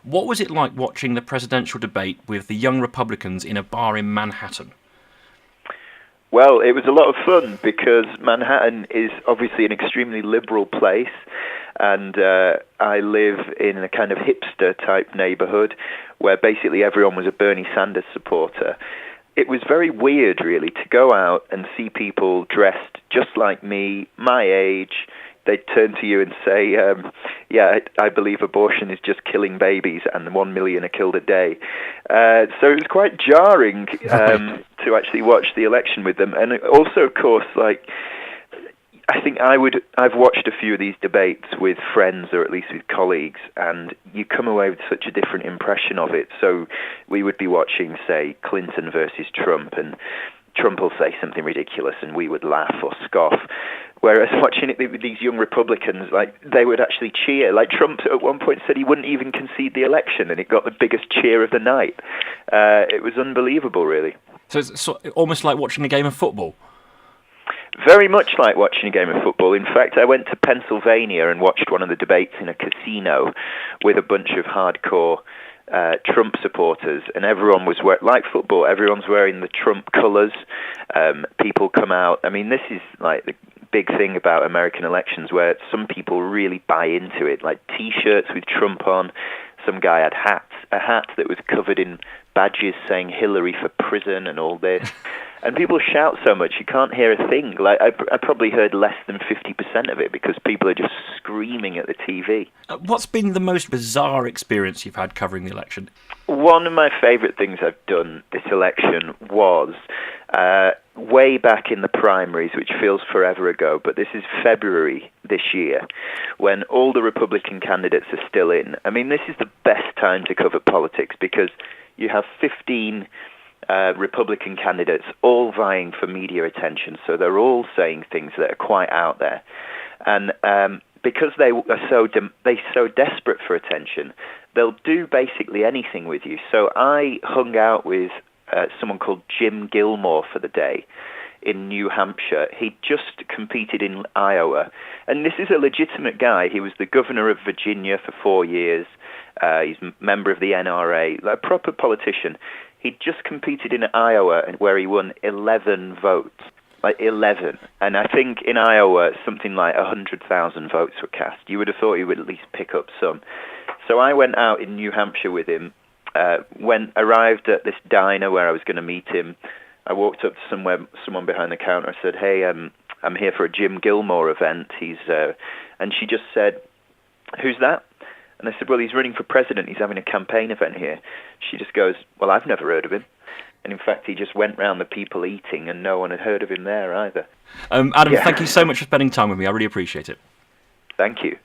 What was it like watching the presidential debate with the young Republicans in a bar in Manhattan? Well, it was a lot of fun because Manhattan is obviously an extremely liberal place, and I live in a kind of hipster-type neighborhood where basically everyone was a Bernie Sanders supporter. It was very weird, really, to go out and see people dressed just like me, my age. They'd turn to you and say, yeah, I believe abortion is just killing babies and 1 million are killed a day. So it was quite jarring to actually watch the election with them. And also, of course, like, I think I've watched a few of these debates with friends or at least with colleagues, and you come away with such a different impression of it. So we would be watching, say, Clinton versus Trump, and Trump will say something ridiculous and we would laugh or scoff. Whereas watching it with these young Republicans, like, they would actually cheer. Like, Trump at one point said he wouldn't even concede the election, and it got the biggest cheer of the night. It was unbelievable, really. So it's almost like watching a game of football. Very much like watching a game of football. In fact, I went to Pennsylvania and watched one of the debates in a casino with a bunch of hardcore Trump supporters, and everyone was like football. Everyone's wearing the Trump colours. People come out. I mean, this is like the big thing about American elections, where some people really buy into it, like T-shirts with Trump on. Some guy had a hat that was covered in badges saying Hillary for prison and all this. And people shout so much you can't hear a thing. Like, I probably heard less than 50% of it because people are just screaming at the TV. What's been the most bizarre experience you've had covering the election? One of my favourite things I've done this election was way back in the primaries, which feels forever ago, but this is February this year, when all the Republican candidates are still in. I mean, this is the best time to cover politics because you have 15 Republican candidates all vying for media attention, so they're all saying things that are quite out there. And because they're so desperate for attention, they'll do basically anything with you. So I hung out with someone called Jim Gilmore for the day in New Hampshire. He just competed in Iowa, and this is a legitimate guy. He was the governor of Virginia for 4 years. He's a member of the NRA, a proper politician. He just competed in Iowa, where he won 11 votes. Like 11. And I think in Iowa, something like 100,000 votes were cast. You would have thought he would at least pick up some. So I went out in New Hampshire with him, arrived at this diner where I was going to meet him. I walked up to someone behind the counter. I said, hey, I'm here for a Jim Gilmore event. And she just said, who's that? And I said, well, he's running for president. He's having a campaign event here. She just goes, well, I've never heard of him. And in fact, he just went round the people eating, and no one had heard of him there either. Adam, Thank you so much for spending time with me. I really appreciate it. Thank you.